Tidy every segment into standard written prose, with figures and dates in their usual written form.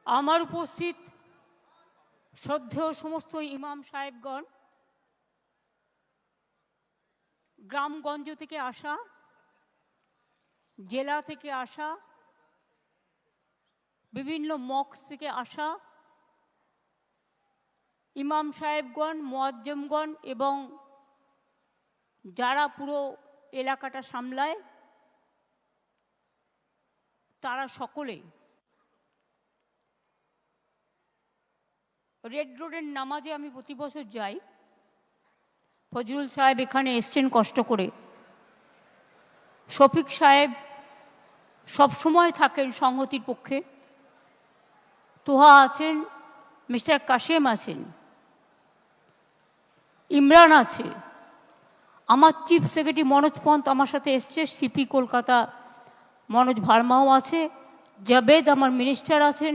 আমার উপস্থিত শ্রদ্ধেয় সমস্ত ইমাম সাহেবগণ, গ্রামগঞ্জ থেকে আসা, জেলা থেকে আসা, বিভিন্ন মক্স থেকে আসা ইমাম সাহেবগণ, মুয়াজ্জমগণ এবং যারা পুরো এলাকাটা সামলায় তারা সকলে রেড রোডের নামাজে আমি প্রতি বছর যাই। ফজলুল সাহেব এখানে এসছেন কষ্ট করে, শফিক সাহেব সবসময় থাকেন সংহতির পক্ষে, তোহা আছেন, মিস্টার কাশেম আছেন, ইমরান আছে, আমার চিফ সেক্রেটারি মনোজ পন্ত আমার সাথে এসছে, সিপি কলকাতা মনোজ ভার্মাও আছে, জাবেদ আমার মিনিস্টার আছেন,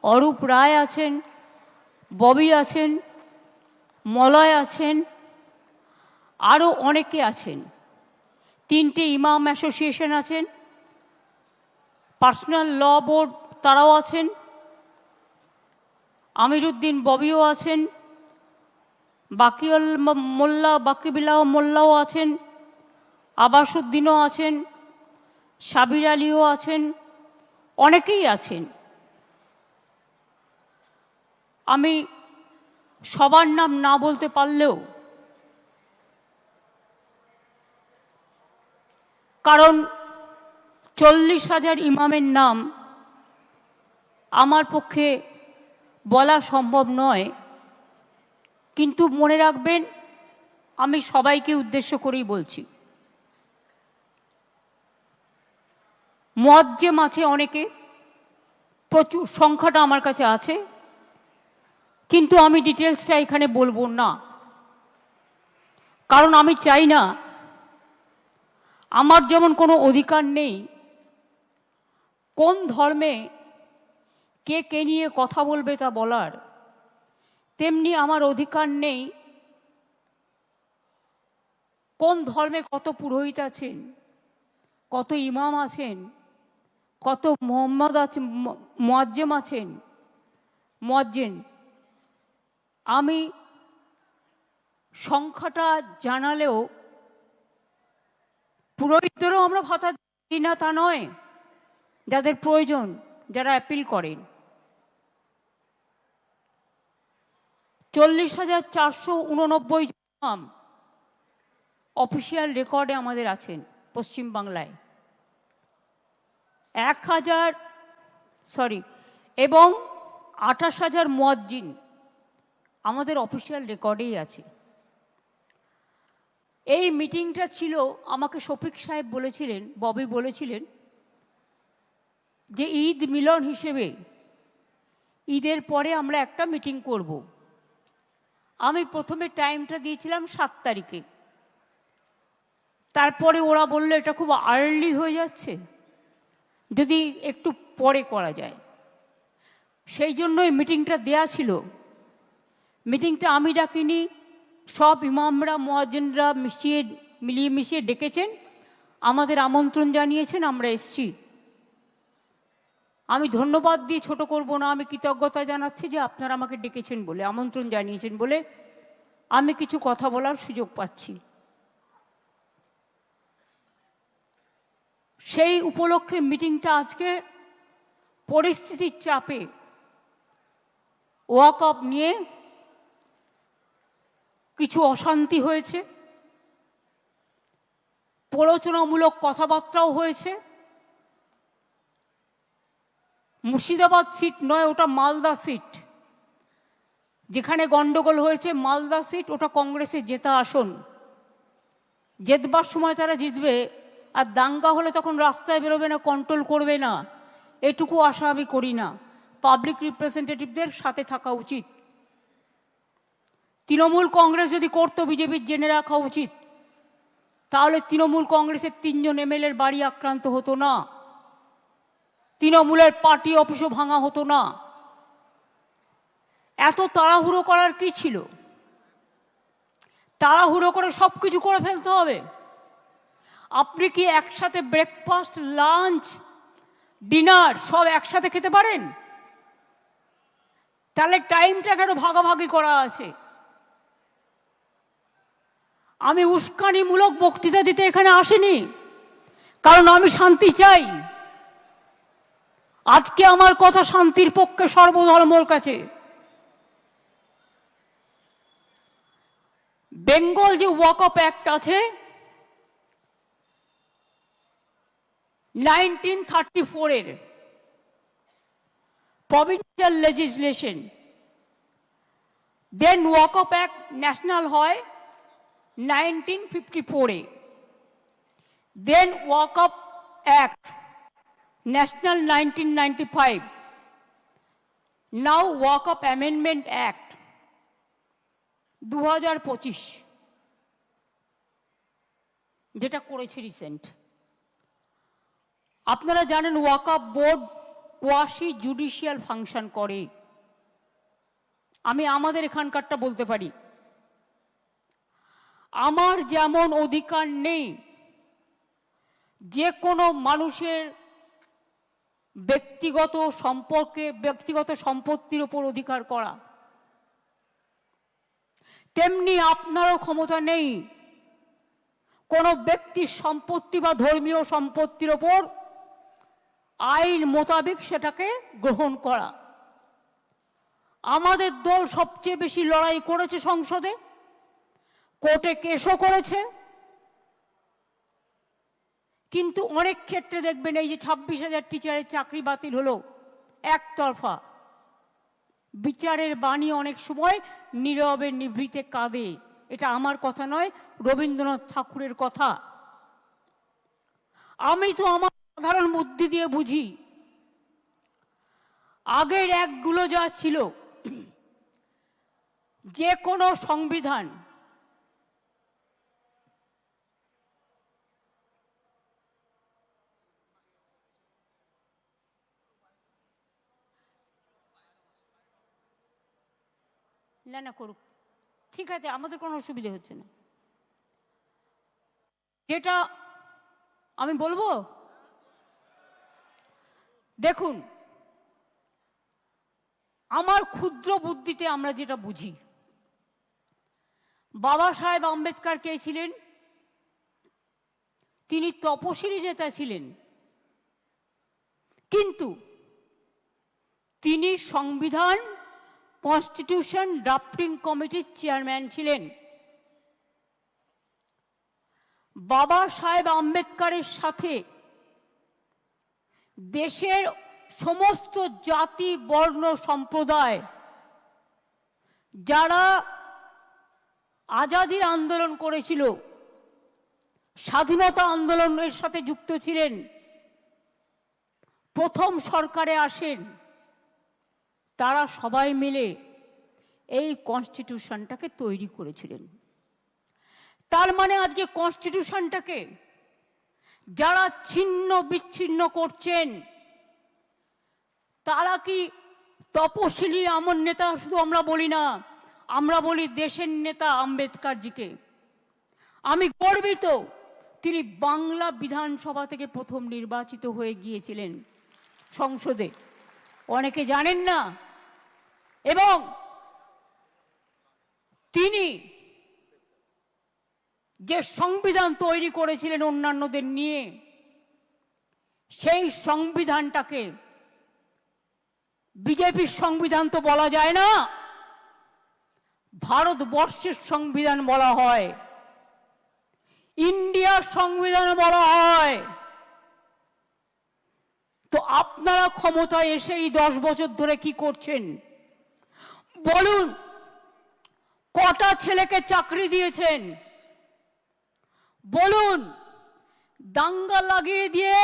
অরূপ রায় আছেন, ববি আছেন, মলয় আছেন, আরও অনেকে আছেন। 3টে ইমাম অ্যাসোসিয়েশন আছেন, পার্সোনাল ল বোর্ড তারাও আছেন, আমিরুদ্দিন ববিও আছেন, বাকিউল মোল্লা বাকিবিল্লাহ মোল্লাও আছেন, আবাসুদ্দিনও আছেন, সাবির আলীও আছেন, অনেকেই আছেন। আমি সবার নাম না বলতে পারলেও, কারণ 40,000 ইমামের নাম আমার পক্ষে বলা সম্ভব নয়, কিন্তু মনে রাখবেন আমি সবাইকে উদ্দেশ্য করেই বলছি। মুয়াজ্জেম আছে অনেকে, প্রচুর সংখ্যাটা আমার কাছে আছে, কিন্তু আমি ডিটেলসটা এখানে বলবো না, কারণ আমি চাই না, আমার যেমন কোনো অধিকার নেই কোন ধর্মে কে কে নিয়ে কথা বলবে তা বলার, তেমনি আমার অধিকার নেই কোন ধর্মে কত পুরোহিত আছেন, কত ইমাম আছেন, কত মোহাম্মদ আছেন, মুয়াজ্জেম আছেন, মুয়াজ্জিন। আমি সংখ্যাটা জানালেও পুরোহিতদেরও আমরা ভাতা দিই না তা নয়, যাদের প্রয়োজন, যারা অ্যাপিল করেন। 40,489 ইমাম অফিসিয়াল রেকর্ডে আমাদের আছেন পশ্চিমবাংলায়, এবং 28,000 মুয়াজ্জিন আমাদের অফিসিয়াল রেকর্ডেই আছে। এই মিটিংটা ছিল, আমাকে শফিক সাহেব বলেছিলেন, ববি বলেছিলেন যে ঈদ মিলন হিসেবে ঈদের পরে আমরা একটা মিটিং করব। আমি প্রথমে টাইমটা দিয়েছিলাম 7 তারিখে, তারপরে ওরা বললো এটা খুব আর্লি হয়ে যাচ্ছে, যদি একটু পরে করা যায়, সেই জন্যই মিটিংটা দেয়া ছিল। মিটিংটা আমি ডাকিনি, সব ইমামরা মুয়াজ্জিনরা মিলিয়ে মিশিয়ে ডেকেছেন, আমাদের আমন্ত্রণ জানিয়েছেন, আমরা এসছি। আমি ধন্যবাদ দিয়ে ছোট করব না, আমি কৃতজ্ঞতা জানাচ্ছি যে আপনারা আমাকে ডেকেছেন বলে, আমন্ত্রণ জানিয়েছেন বলে আমি কিছু কথা বলার সুযোগ পাচ্ছি। সেই উপলক্ষে মিটিংটা আজকে পরিস্থিতির চাপে ওয়াকফ নিয়ে কিছু অশান্তি হয়েছে, প্ররোচনামূলক কথাবার্তাও হয়েছে। মুর্শিদাবাদ সিট নয়, ওটা মালদা সিট, যেখানে গন্ডগোল হয়েছে মালদা সিট, ওটা কংগ্রেসের জেতা আসন, জেতবার সময় তারা জিতবে, আর দাঙ্গা হলে তখন রাস্তায় বেরোবে না, কন্ট্রোল করবে না, এটুকু আশা আমি করি না। পাবলিক রিপ্রেজেন্টেটিভদের সাথে থাকা উচিত। তৃণমূল কংগ্রেস যদি করতো, বিজেপির জেনে রাখা উচিত, তাহলে তৃণমূল কংগ্রেসের 3 জন এমএলএর বাড়ি আক্রান্ত হতো না, তৃণমূলের পার্টি অফিসও ভাঙা হতো না। এত তাড়াহুড়ো করার কি ছিল? তাড়াহুড়ো করে সব কিছু করে ফেলতে হবে? আপনি কি একসাথে ব্রেকফাস্ট, লাঞ্চ, ডিনার সব একসাথে খেতে পারেন? তাহলে টাইমটা কেন ভাগাভাগি করা আছে? আমি উস্কানিমূলক বক্তৃতা দিতে এখানে আসিনি, কারণ আমি শান্তি চাই। আজকে আমার কথা শান্তির পক্ষে সর্বধর্মর কাছে। বেঙ্গল যে ওয়াকআপ অ্যাক্ট আছে 1934 এর প্রভিন্সিয়াল লেজিসলেশন, দেন ওয়াকআপ অ্যাক্ট ন্যাশনাল হয় 1954 এ, দেন ওয়াকআপ অ্যাক্ট ন্যাশনাল 1995, নাও ওয়াকআপ অ্যামেন্ডমেন্ট অ্যাক্ট 2025, যেটা করেছে রিসেন্ট। আপনারা জানেন ওয়াকআপ বোর্ড কোয়াসি জুডিশিয়াল ফাংশন করে। আমি আমাদের এখানকারটা বলতে পারি, আমার যেমন অধিকার নেই যে কোনো মানুষের ব্যক্তিগত সম্পর্কে, ব্যক্তিগত সম্পত্তির উপর অধিকার করা, তেমনি আপনারও ক্ষমতা নেই কোনো ব্যক্তির সম্পত্তি বা ধর্মীয় সম্পত্তির ওপর আইন মোতাবেক সেটাকে গ্রহণ করা। আমাদের দল সবচেয়ে বেশি লড়াই করেছে সংসদে, কোর্টে কেসও করেছে, কিন্তু অনেক ক্ষেত্রে দেখবেন এই যে 26,000 টিচারের চাকরি বাতিল হলো একতরফা, বিচারের বাণী অনেক সময় নীরবে নিভৃতে কাঁদে। এটা আমার কথা নয়, রবীন্দ্রনাথ ঠাকুরের কথা। আমি তো আমার সাধারণ বুদ্ধি দিয়ে বুঝি। আগের অ্যাক্টগুলো যা ছিল, যে কোনো সংবিধান না করুক, ঠিক আছে, আমাদের কোনো অসুবিধা হচ্ছে না। যেটা আমি বলবো, দেখুন, আমার ক্ষুদ্র বুদ্ধিতে আমরা যেটা বুঝি, বাবা সাহেব আম্বেদকর কে ছিলেন? তিনি তপশিলি নেতা ছিলেন, কিন্তু তিনি সংবিধান কনস্টিটিউশন ড্রাফটিং কমিটির চেয়ারম্যান ছিলেন। বাবা সাহেব আম্বেদকরের সাথে দেশের সমস্ত জাতি, বর্ণ, সম্প্রদায় যারা আজাদির আন্দোলন করেছিল, স্বাধীনতা আন্দোলনের সাথে যুক্ত ছিলেন, প্রথম সরকারে আসেন, তারা সবাই মিলে এই কনস্টিটিউশনটাকে তৈরি করেছিলেন। তার মানে আজকে কনস্টিটিউশনটাকে যারা ছিন্ন বিচ্ছিন্ন করছেন, তারা কি তপশিলি আমর নেতা? শুধু আমরা বলি না, আমরা বলি দেশের নেতা আম্বেদকরজিকে। আমি গর্বিত, তিনি বাংলা বিধানসভা থেকে প্রথম নির্বাচিত হয়ে গিয়েছিলেন সংসদে, অনেকে জানেন না। এবং তিনি যে সংবিধান তৈরি করেছিলেন অন্যান্যদের নিয়ে, সেই সংবিধানটাকে বিজেপির সংবিধান তো বলা যায় না, ভারতবর্ষের সংবিধান বলা হয়, ইন্ডিয়ার সংবিধান বলা হয়। তো আপনারা ক্ষমতায় এসে এই 10 বছর ধরে কি করছেন বলুন? কটা ছেলেকে চাকরি দিয়েছেন বলুন? দাঙ্গা লাগিয়ে দিয়ে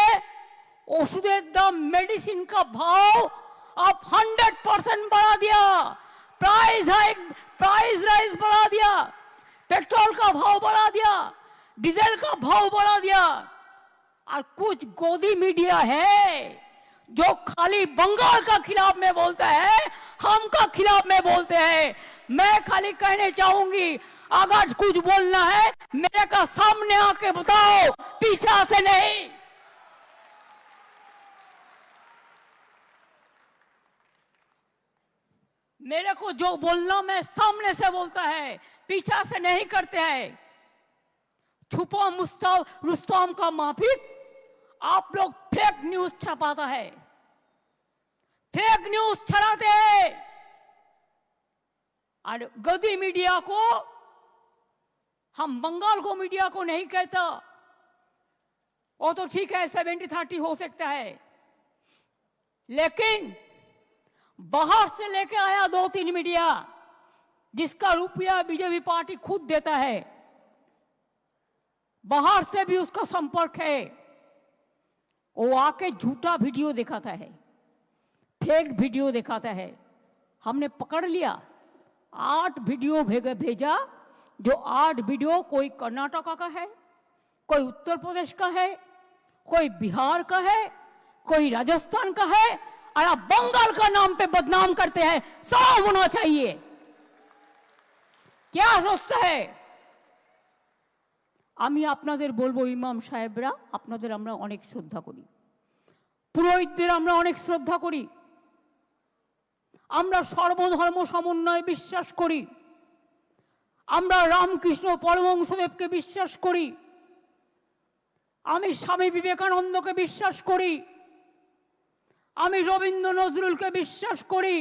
ওষুধের দাম, मेडिसिन का भाव आप 100% बढ़ा दिया, प्राइस राइज बढ़ा दिया, पेट्रोल का भाव बढ़ा दिया, डीजल का भाव बढ़ा दिया। और कुछ गोदी मीडिया है जो खाली बंगाल का खिलाफ में बोलता है, हम का खिलाफ में बोलते हैं। मैं खाली कहने चाहूंगी, अगर कुछ बोलना है मेरे का सामने आके बताओ, पीछा से नहीं। मेरे को जो बोलना मैं सामने से बोलता है, पीछा से नहीं करते हैं। छुपा रुस्तम का माफिक आप लोग फेक न्यूज छपाता है, फेक न्यूज छड़ाते हैं। और गद्दी मीडिया को, हम बंगाल को मीडिया को नहीं कहता, वो तो ठीक है 70-30 हो सकता है, लेकिन बाहर से लेके आया 2-3 मीडिया जिसका रुपया बीजेपी पार्टी खुद देता है, बाहर से भी उसका संपर्क है, वो आके झूठा वीडियो दिखाता है, फेक वीडियो दिखाता है। हमने पकड़ लिया, 8 वीडियो भेजा, जो 8 वीडियो कोई कर्नाटका का है, कोई उत्तर प्रदेश का है, कोई बिहार का है, कोई राजस्थान का है, और आप बंगाल का नाम पे बदनाम करते हैं। सब होना चाहिए। क्या सोचता है? আমি আপনাদের বলবো, ইমাম সাহেবরা, আপনাদের আমরা অনেক শ্রদ্ধা করি, পুরোহিতদের আমরা অনেক শ্রদ্ধা করি, আমরা সর্বধর্ম সমন্বয়ে বিশ্বাস করি, আমরা রামকৃষ্ণ পরমহংসদেবকে বিশ্বাস করি, আমি স্বামী বিবেকানন্দকে বিশ্বাস করি, আমি রবীন্দ্র নজরুলকে বিশ্বাস করি।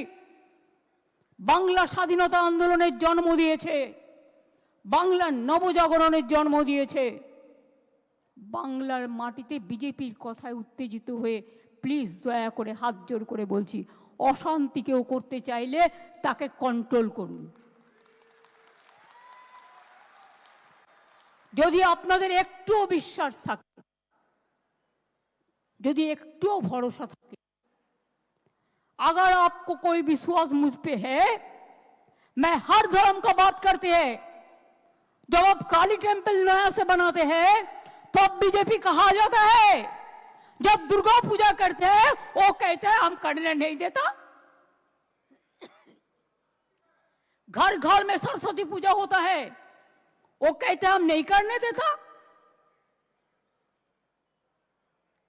বাংলা স্বাধীনতা আন্দোলনের জন্ম দিয়েছে, বাংলার নবজাগরণের জন্ম দিয়েছে। বাংলার মাটিতে বিজেপির কথায় উত্তেজিত হয়ে প্লিজ দয়া করে হাত জোর করে বলছি, অশান্তি কেউ করতে চাইলে তাকে কন্ট্রোল করুন। যদি আপনাদের একটুও বিশ্বাস থাকে, যদি একটুও ভরসা থাকে, अगर आपको कोई विश्वास मुझ पे है, मैं हर धर्म का बात करते हैं। जब आप काली टेंपल नया से बनाते हैं तो अब बीजेपी कहा जाता है, जब दुर्गा पूजा करते हैं वो कहते हैं हम करने नहीं देता। घर घर में सरस्वती पूजा होता है, वो कहते हैं हम नहीं करने देता।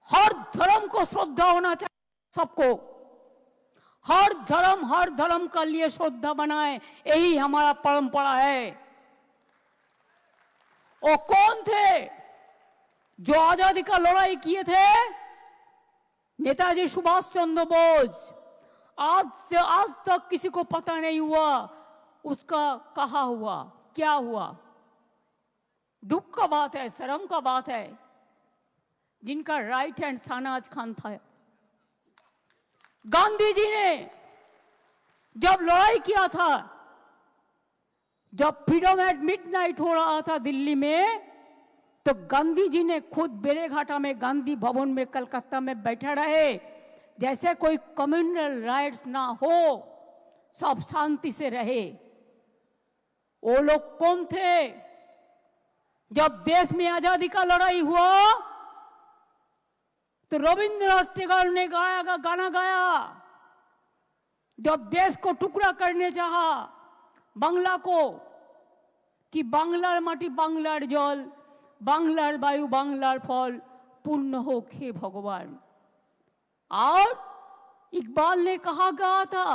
हर धर्म को श्रद्धा होना चाहिए सबको, हर धर्म का लिए श्रद्धा बनाए, यही हमारा परंपरा है। वो कौन थे जो आजादी का लड़ाई किए थे? नेताजी सुभाष चंद्र बोस। आज तक किसी को पता नहीं हुआ उसका कहा हुआ, क्या हुआ। दुख का बात है, शर्म का बात है। जिनका राइट हैंड शाहनवाज खान था, गांधी जी ने जब लड़ाई किया था, जब फ्रीडम एट मिडनाइट हो रहा था दिल्ली में, तो गांधी जी ने खुद बेलेघाटा में गांधी भवन में कलकत्ता में बैठा रहे, जैसे कोई कम्युनल राइट्स ना हो, सब शांति से रहे। वो लोग कौन थे? जब देश में आजादी का लड़ाई हुआ तो रविंद्रनाथ टैगोर ने गाना गाया, जब देश को टुकड़ा करने चाहा बांग्ला को, कि बांग्लार माटी बांग्लार जल, बांग्लार वायु बांग्लार फल, पूर्ण हो हे भगवान। और इकबाल ने कहा गया था,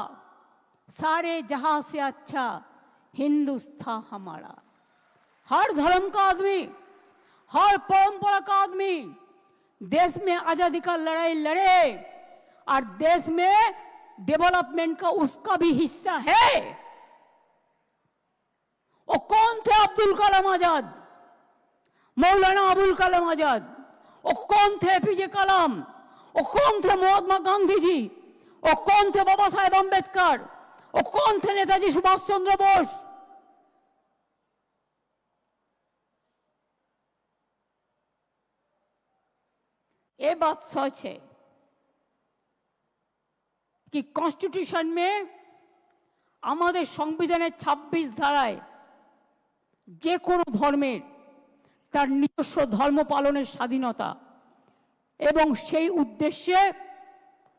सारे जहां से अच्छा हिंदुस्तान हमारा। हर धर्म का आदमी, हर परंपरा का आदमी देश में आजादी का लड़ाई लड़े, और देश में डेवलपमेंट का उसका भी हिस्सा है। वो कौन थे? अब्दुल कलाम आजाद, मौलाना अबुल कलाम आजाद। वो कौन थे? एपीजे कलाम। वो कौन थे? महात्मा गांधी जी। वो कौन थे? बाबा साहेब अम्बेडकर। वो कौन थे? नेताजी सुभाष चंद्र बोस। ये बात सच है कि कॉन्स्टिट्यूशन में हमारे संविधान 26 धाराয় যে কোনো ধর্মের তার নিজস্ব ধর্ম পালনের স্বাধীনতা এবং সেই উদ্দেশ্যে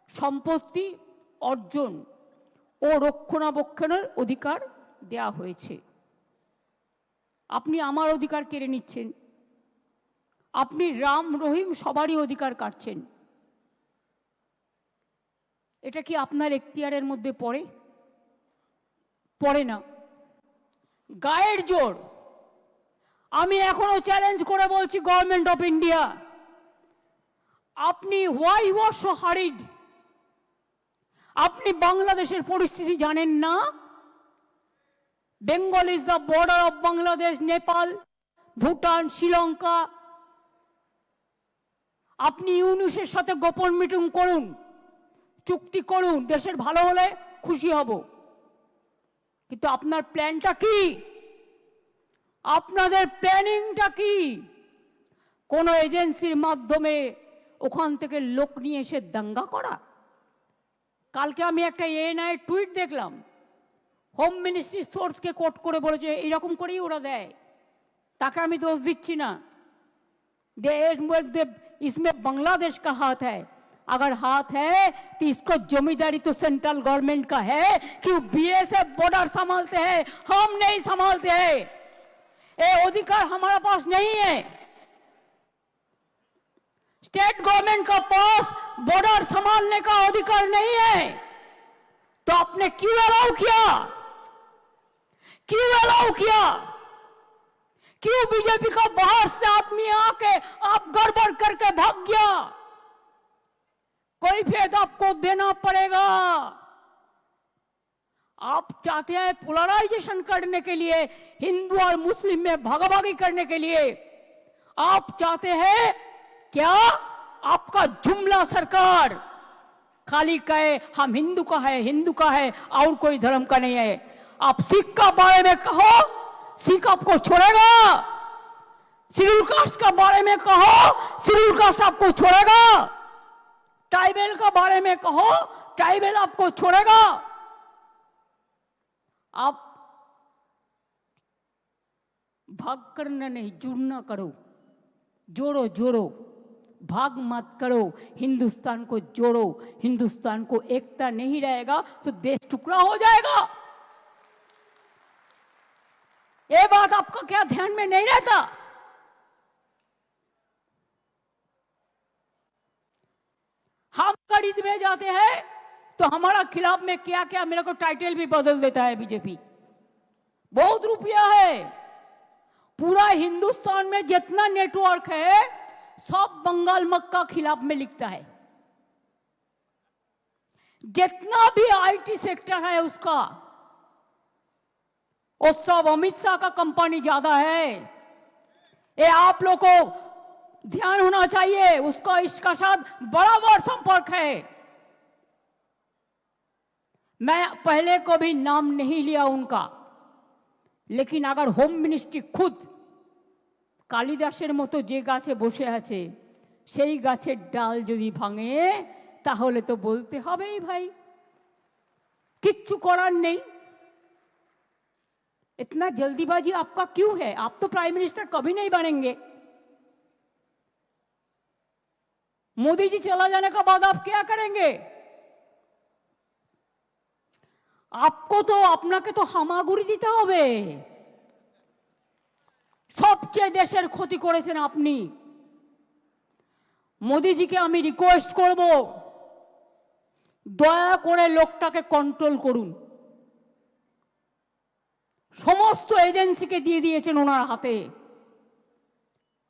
সম্পত্তি অর্জন ও রক্ষণাবেক্ষণের অধিকার দেয়া হয়েছে। আপনি আমার অধিকার কেড়ে নিচ্ছেন, আপনি রাম রহিম সবারই অধিকার কাটছেন। এটা কি আপনার এখতিয়ারের মধ্যে পড়ে? পড়ে না, গায়ের জোর। আমি এখনো চ্যালেঞ্জ করে বলছি গভর্নমেন্ট অফ ইন্ডিয়া, আপনি why you are so hurried? আপনি বাংলাদেশের পরিস্থিতি জানেন না? Bengal is the border of Bangladesh, Nepal, Bhutan, Sri Lanka. আপনি ইউনুসের সাথে গোপন মিটিং করুন, চুক্তি করুন, দেশের ভালো হলে খুশি হব। কিন্তু আপনার প্ল্যানটা কি? আপনাদের প্ল্যানিংটা কি? কোন এজেন্সির মাধ্যমে ওখান থেকে লোক নিয়ে এসে দাঙ্গা করা? কালকে আমি একটা এএনআই টুইট দেখলাম, হোম মিনিস্ট্রি সোর্সকে কোট করে বলেছে এইরকম করেই ওরা দেয়। তাকে আমি দোষ দিচ্ছি না, इसमें बांग्लादेश का हाथ है। अगर हाथ है तो इसको जमींदारी तो सेंट्रल गवर्नमेंट का है कि बीएसएफ बॉर्डर संभालते हैं, हम नहीं संभालते हैं। ये अधिकार हमारे पास नहीं है। स्टेट गवर्नमेंट का पास बॉर्डर संभालने का अधिकार नहीं है। तो आपने क्यों अलाउ किया? क्यों अलाउ किया? क्यों बीजेपी का बाहर से आदमी आके आप गड़बड़ करके भाग गया? कोई फेद आपको देना पड़ेगा। आप चाहते हैं पोलराइजेशन करने के लिए, हिंदू और मुस्लिम में भागाभागी करने के लिए। आप चाहते हैं क्या आपका जुमला सरकार खाली कहे हम हिंदू का है, हिंदू का है और कोई धर्म का नहीं है। आप सिख का बारे में कहो, सिख आपको छोड़ेगा। शेड्यूल कास्ट का बारे में कहो, शेड्यूल कास्ट आपको छोड़ेगा। ट्राइबल का बारे में कहो, ट्राइबल आपको छोड़ेगा। आप भाग करना नहीं, जुड़ना करो, जोड़ो जोड़ो, भाग मत करो, हिंदुस्तान को जोड़ो। हिंदुस्तान को एकता नहीं रहेगा तो देश टुकड़ा हो जाएगा। ये बात आपका क्या ध्यान में नहीं रहता? हम अगर ईद में जाते हैं तो हमारा खिलाफ में क्या क्या, मेरे को टाइटल भी बदल देता है बीजेपी। बहुत रुपया है। पूरा हिंदुस्तान में जितना नेटवर्क है सब बंगाल मक्का खिलाफ में लिखता है। जितना भी आईटी सेक्टर है उसका, वो सब अमित शाह का कंपनी ज्यादा है। ये आप लोग को ध्यान होना चाहिए। उसका इसका साथ बराबर संपर्क है। मैं पहले को भी नाम नहीं लिया उनका, लेकिन अगर होम मिनिस्ट्री खुद কালিদাসের মতো যে গাছে বসে আছে সেই গাছের ডাল যদি ভাঙে তাহলে তো বলতে হবেই ভাই, কিচ্ছু করার নেই। इतना जल्दीबाजी आपका क्यों है? आप तो प्राइम मिनिस्टर कभी नहीं बनेंगे। मोदी जी चला जाने के बाद आप क्या करेंगे? आपको तो আপনাকে তো হামাগুড়ি দিতে হবে। সবচেয়ে দেশের ক্ষতি করেছেন আপনি। মোদিজিকে আমি রিকোয়েস্ট করব, দয়া করে লোকটাকে কন্ট্রোল করুন। সমস্ত এজেন্সিকে দিয়ে দিয়েছেন ওনার হাতে,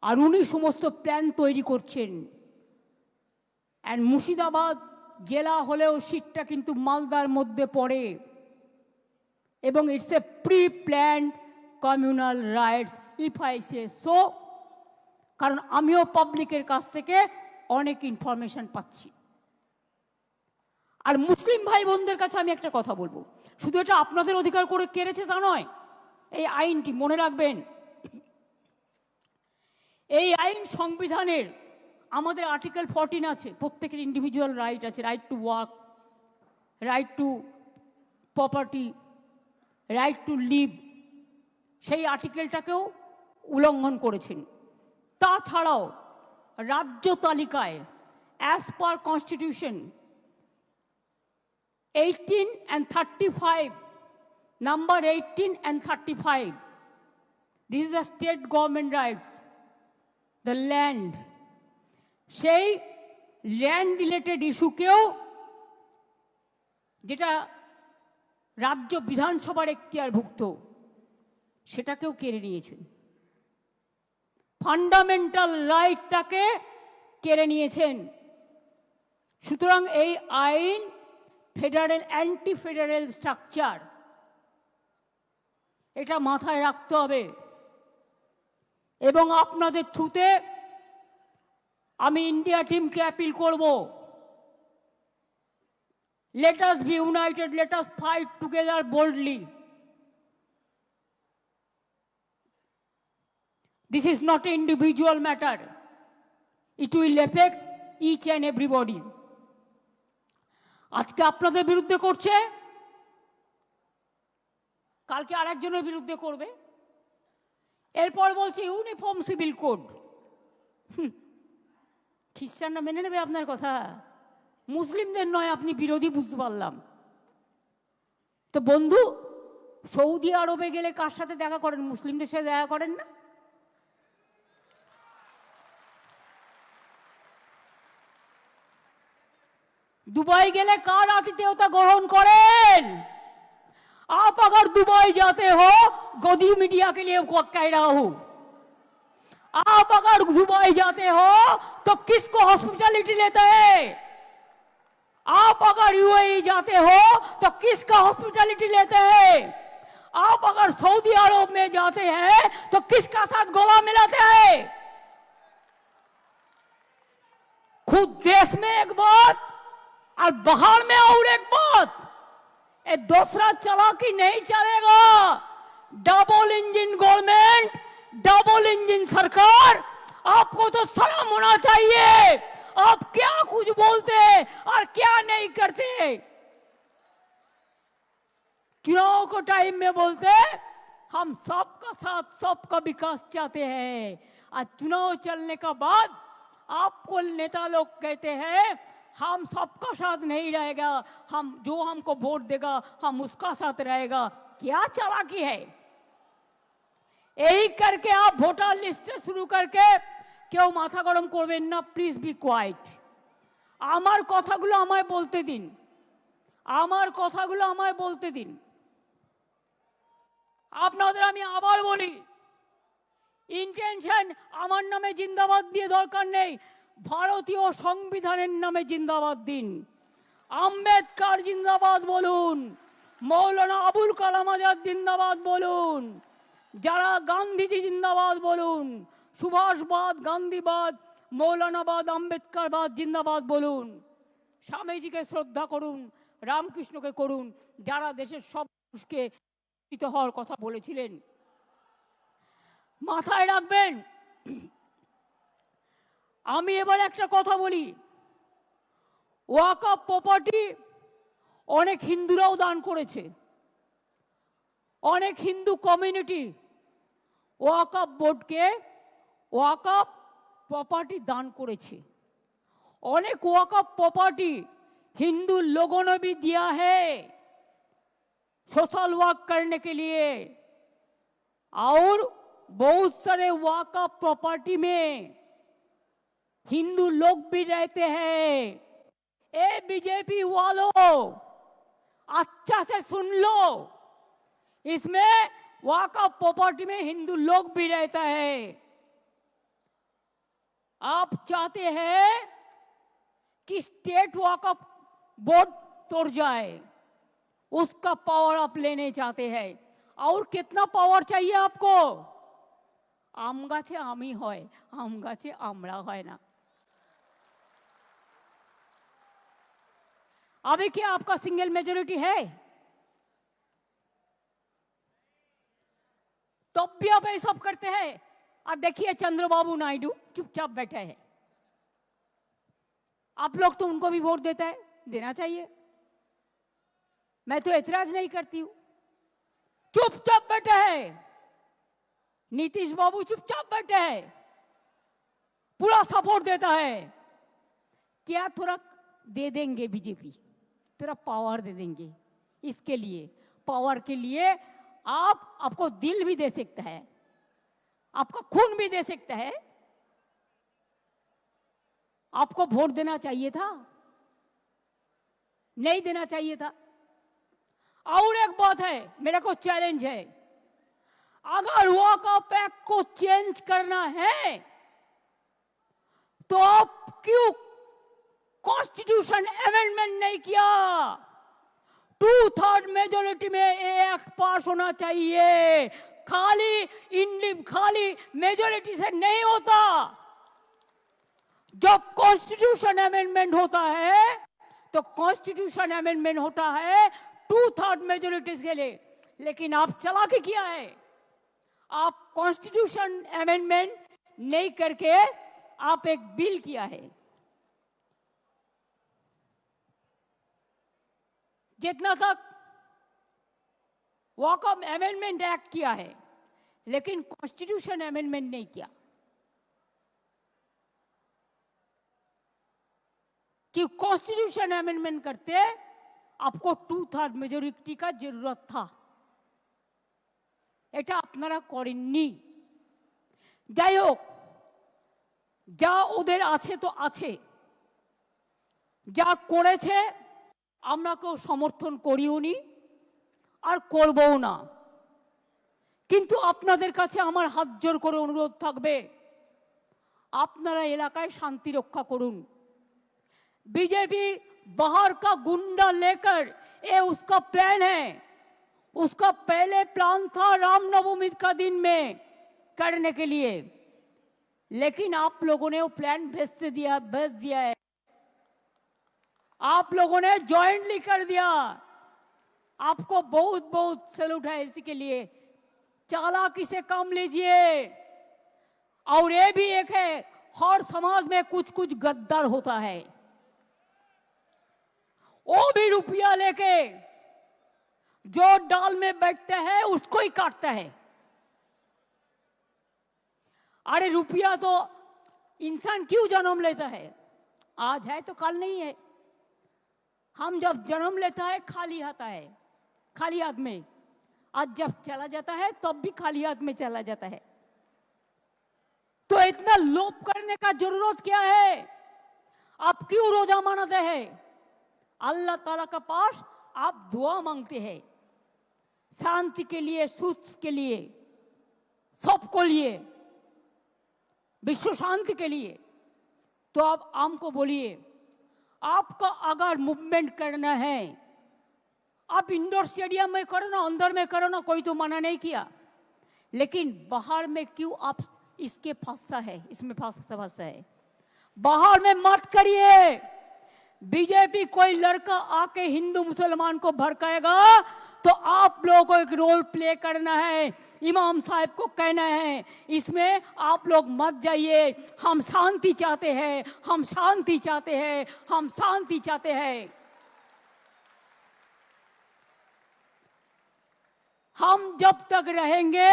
আর উনি সমস্ত প্ল্যান তৈরি করছেন। এন্ড মুর্শিদাবাদ জেলা হলেও সিটটা কিন্তু মালদার মধ্যে পড়ে, এবং it's a pre planned communal rights if I say so. কারণ আমিও পাবলিকের কাছ থেকে অনেক ইনফরমেশন পাচ্ছি। আর মুসলিম ভাই বোনদের কাছে আমি একটা কথা বলবো, শুধু এটা আপনাদের অধিকার করে কেড়েছে তা নয়। এই আইনটি মনে রাখবেন, এই আইন সংবিধানের আমাদের আর্টিকেল 14 আছে, প্রত্যেকের ইন্ডিভিজুয়াল রাইট আছে, right to work, right to property, right to live. সেই আর্টিকেলটাকেও উল্লঙ্ঘন করেছেন। তাছাড়াও রাজ্য তালিকায় as per constitution 18 and 35, number 18 and 35, this is the state government rights, the land, সেই ল্যান্ড রিলেটেড ইস্যুকেও, যেটা রাজ্য বিধানসভার এখতিয়ারভুক্ত, সেটাকেও কেড়ে নিয়েছেন। ফান্ডামেন্টাল রাইটটাকে কেড়ে নিয়েছেন। সুতরাং এই আইন ফেডারেল, অ্যান্টি ফেডারেল স্ট্রাকচার, এটা মাথায় রাখতে হবে। এবং আপনাদের থ্রুতে আমি ইন্ডিয়া টিমকে অ্যাপিল করব, let us be united, let us fight together boldly. This is not an individual matter. It will affect each and everybody. আজকে আপনাদের বিরুদ্ধে করছে, কালকে আরেকজনের বিরুদ্ধে করবে, এরপর বলছে ইউনিফর্ম সিভিল কোড। খ্রিস্টানরা মেনে নেবে আপনার কথা? মুসলিমদের নয়, আপনি বিরোধী, বুঝতে পারলাম। তো বন্ধু, সৌদি আরবে গেলে কার সাথে দেখা করেন? মুসলিমদের সাথে দেখা করেন না? दुबई गेले कार आतिथ्यता ग्रहण करें? आप अगर दुबई जाते हो, गोदी मीडिया के लिए कह रहा हूं, आप अगर दुबई जाते हो तो किसको हॉस्पिटैलिटी लेते हैं? आप अगर यूएई जाते हो तो किसका हॉस्पिटैलिटी लेते हैं? आप अगर सऊदी अरब में जाते हैं तो किसका साथ गला मिलाते हैं? खुद देश में एक बात और बाहर में और एक बात, ये दूसरा चालाकी नहीं चलेगा। Double engine government, double engine सरकार, आपको तो सलाम होना चाहिए। आप क्या कुछ बोलते और क्या नहीं करते। चुनाव को टाइम में बोलते हम सबका साथ, सबका विकास चाहते हैं, और चुनाव चलने का बाद आपको नेता लोग कहते हैं हम सबका साथ नहीं रहेगा, हम जो हमको वोट देगा हम उसका साथ रहेगा। क्या चालाकी है। यही करके आप वोटर लिस्ट से शुरू करके কেউ মাথা গরম করবেন না, প্লিজ বি কোয়াইট। আমার কথাগুলো আমায় বলতে দিন, আমার কথাগুলো আমায় বলতে দিন। আপনাদের আমি আবার বলি, ইন্টেনশন আমার নামে জিন্দাবাদ দিয়ে দরকার নেই, ভারতীয় সংবিধানের নামে জিন্দাবাদ দিন। আম্বেদকর জিন্দাবাদ বলুন, মৌলানা আবুল কালাম আজাদ জিন্দাবাদ বলুন, যারা গান্ধীজি জিন্দাবাদ বলুন, সুভাষবাদ, গান্ধীবাদ, মৌলানাবাদ, আম্বেদকরবাদ জিন্দাবাদ বলুন। স্বামীজিকে শ্রদ্ধা করুন, রামকৃষ্ণকে করুন, যারা দেশের সব মানুষকে শিক্ষিত হওয়ার কথা বলেছিলেন। মাথায় রাখবেন। আমি এবার একটা কথা বলি, ওয়াকফ প্রপার্টি অনেক হিন্দুরাও দান করেছে, অনেক হিন্দু কমিউনিটি ওয়াকফ বোর্ডকে ওয়াকফ प्रॉपर्टी दान करेছে। अनेक वक़्फ़ प्रॉपर्टी हिंदू लोगों ने भी दिया है सोशल वर्क करने के लिए, और बहुत सारे वक़्फ़ प्रॉपर्टी में हिंदू लोग भी रहते हैं। ए बीजेपी वालों, अच्छा से सुन लो, इसमें वक़्फ़ प्रॉपर्टी में हिंदू लोग भी रहता है। आप चाहते हैं कि स्टेट वक़्फ़ बोर्ड तोड़ जाए, उसका पावर आप लेने चाहते हैं। और कितना पावर चाहिए आपको? आम गाছে आमी হয়, आम गाছে আমরা হয় না। अभी क्या आपका सिंगल मेजॉरिटी है? तब भी आप ये सब करते हैं। और देखिए चंद्रबाबू नायडू चुपचाप बैठे हैं। आप लोग तो उनको भी वोट देता है, देना चाहिए, मैं तो ऐतराज नहीं करती हूं। चुपचाप बैठे हैं। नीतीश बाबू चुपचाप बैठे हैं, पूरा सपोर्ट देता है। क्या थोड़ा दे देंगे बीजेपी, थोड़ा पावर दे देंगे। इसके लिए, पावर के लिए आपको दिल भी दे सकता है, आपका खून भी दे सकता है। आपको वोट देना चाहिए था, नहीं देना चाहिए था। और एक बात है, मेरे को चैलेंज है, अगर वॉकआउट एक्ट को चेंज करना है तो आप क्यों कॉन्स्टिट्यूशन अमेंडमेंट नहीं किया? 2/3 मेजोरिटी में ये एक्ट पास होना चाहिए, खाली मेजोरिटी से नहीं होता। जब कॉन्स्टिट्यूशन अमेंडमेंट होता है तो कॉन्स्टिट्यूशन अमेंडमेंट होता है 2/3 मेजोरिटी के लिए। लेकिन आप चालाकी किया है, आप कॉन्स्टिट्यूशन अमेंडमेंट नहीं करके आप एक बिल किया है। जितना तक वॉकआउट अमेंडमेंट एक्ट किया है, लेकिन कॉन्स्टिट्यूशन अमेंडमेंट नहीं किया, कि कॉन्स्टिट्यूशन अमेंडमेंट करते आपको 2/3 मेजोरिटी का जरूरत था, এটা আপনারা করেননি। যাই হোক, যা ওদের আছে তো আছে, যা করেছে আমরা কেউ সমর্থন করিও নি আর করবও না। কিন্তু আপনাদের কাছে আমার হাত জোর করে অনুরোধ থাকবে, আপনারা এলাকায় শান্তি রক্ষা করুন। बीजेपी बाहर का गुंडा लेकर, ये उसका प्लान है, उसका पहले प्लान था रामनवमी का दिन में करने के लिए, लेकिन आप लोगों ने वो प्लान भेज दिया है, आप लोगों ने जॉइंटली कर दिया। आपको बहुत बहुत सैल्यूट है इसी के लिए। चालाकी से काम लीजिए। और ये भी एक है, हर समाज में कुछ कुछ गद्दार होता है, वो भी रुपया लेके जो डाल में बैठता है उसको ही काटता है। अरे रुपया तो इंसान क्यों जन्म लेता है? आज है तो कल नहीं है। हम जब जन्म लेता है खाली आता है, खाली हाथ में, आज जब चला जाता है तब भी खाली हाथ में चला जाता है। तो इतना लोभ करने का जरूरत क्या है? आप क्यों रोजा मनाते हैं? अल्लाह ताला का पास आप दुआ मांगते हैं, शांति के लिए, सुख के लिए, सबको लिए, विश्व शांति के लिए। तो आप हमको बोलिए, आपका अगर मूवमेंट करना है, आप इंडोर स्टेडियम में करो ना, अंदर में करो ना, कोई तो मना नहीं किया, लेकिन बाहर में क्यों आप इसके फंसा है, इसमें फंसा है? बाहर में मत करिए। बीजेपी कोई लड़का आके हिंदू मुसलमान को भड़काएगा तो आप लोगों को एक रोल प्ले करना है, इमाम साहब को कहना है, इसमें आप लोग मत जाइए, हम शांति चाहते हैं, हम शांति चाहते हैं, हम शांति चाहते हैं। हम जब तक रहेंगे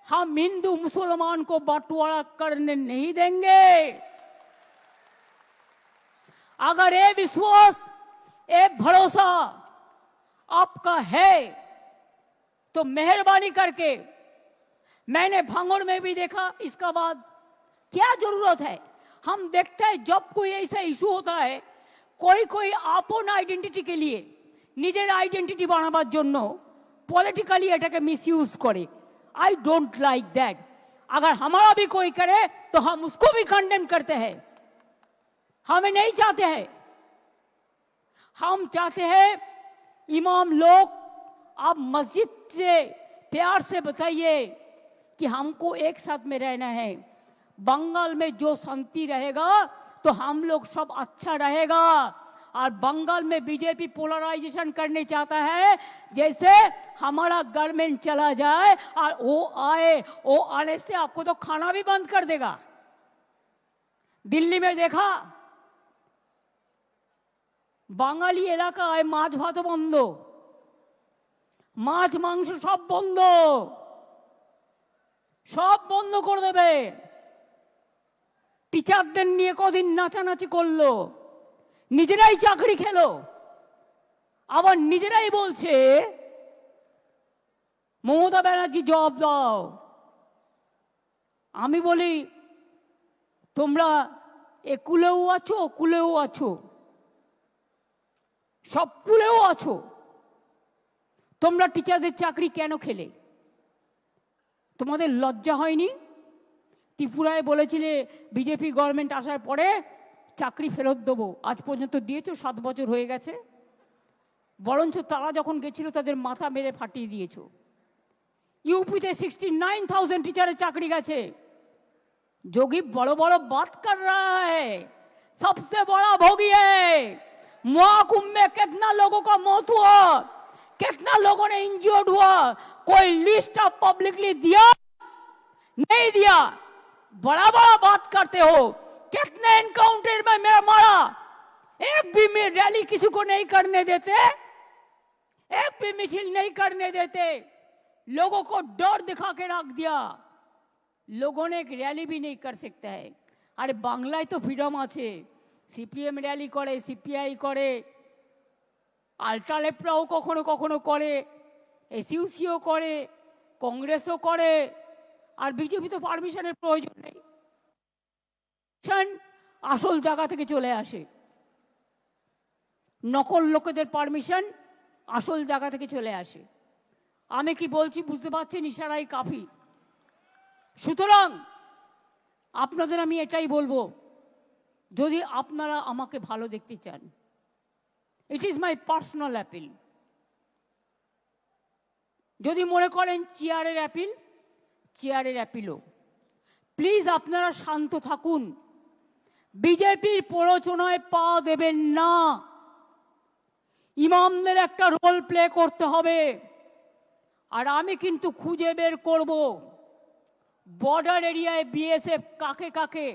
हम हिंदू मुसलमान को बंटवारा करने नहीं देंगे। अगर ये विश्वास, ये भरोसा आपका है तो मेहरबानी करके, मैंने भांगड़ में भी देखा, इसका बाद क्या जरूरत है? हम देखते हैं जब कोई ऐसा इशू होता है, कोई आपन आइडेंटिटी के लिए, निजेर आइडेंटिटी बानाबार जन्नो पॉलिटिकली एटाके मिसयूज करे। I don't like that. अगर हमारा भी कोई करे तो हम उसको भी कंडेम करते हैं, हमें नहीं चाहते हैं। हम चाहते हैं इमाम लोग, आप मस्जिद से प्यार से बताइए कि हमको एक साथ में रहना है। बंगाल में जो शांति रहेगा तो हम लोग सब अच्छा रहेगा। और बंगाल में बीजेपी पोलराइजेशन करने चाहता है, जैसे हमारा गवर्नमेंट चला जाए और वो आने से आपको तो खाना भी बंद कर देगा। दिल्ली में देखा, বাঙালি এলাকায় মাছ ভাত বন্ধ, মাছ মাংস সব বন্ধ, সব বন্ধ করে দেবে। টিচারদের নিয়ে কদিন নাচানাচি করলো, নিজেরাই চাকরি খেলো, আবার নিজেরাই বলছে মমতা ব্যানার্জি জবাব দাও। আমি বলি, তোমরা একুলেও আছো, কুলেও আছো, সব কুলেও আছো, তোমরা টিচারদের চাকরি কেন খেলে? তোমাদের লজ্জা হয়নি? ত্রিপুরায় বলেছিলে বিজেপি গভর্নমেন্ট আসার পরে চাকরি ফেরত দেবো, আজ পর্যন্ত দিয়েছো, 7 বছর হয়ে গেছে। বরঞ্চ তারা যখন গেছিল তাদের মাথা মেরে ফাটিয়ে দিয়েছো। यूपी 69,000 टीचर चाकरी गए। जोगी बड़ो बड़ो बात कर रहा है, सबसे बड़ा भोगी है। महाकुंभ में कितना लोगों का मौत हुआ, कितना लोगों ने इंजर्ड हुआ, कोई लिस्ट ऑफ पब्लिकली दिया नहीं दिया? बड़ा बड़ा बात करते हो। कितने एनकाउंटर में मेरा मारा, एक भी में रैली किसी को नहीं करने देते, एक भी मिছিল नहीं करने देते, लोगों को डर दिखा के रख दिया। लोगों ने एक रैली भी नहीं कर सकता है। अरे बांग्लाय तो फ्रीडम आछे, सीपीएम रैली करे, सीपीआई करे, আলট্রালেপরাও কখনো কখনো করে, এসইউসিও করে, কংগ্রেসও করে, আর বিজেপি তো পারমিশনের প্রয়োজন নেই। আসল জায়গা থেকে চলে আসে, নকল লোকেদের পারমিশন আসল জায়গা থেকে চলে আসে। আমি কি বলছি বুঝতে পারছেন? ইশারাই কাফি। সুতরাং আপনাদের আমি এটাই বলবো, যদি আপনারা আমাকে ভালো দেখতে চান, it is my personal appeal. যদি মনে করেন চেয়ারের অ্যাপিল, চেয়ারের অ্যাপিলও, প্লিজ আপনারা শান্ত থাকুন, বিজেপির প্ররোচনায় পা দেবেন না। ইমামদের একটা রোল প্লে করতে হবে। আর আমি কিন্তু খুঁজে বের করব বর্ডার এরিয়ায় বিএসএফ কাকে কাকে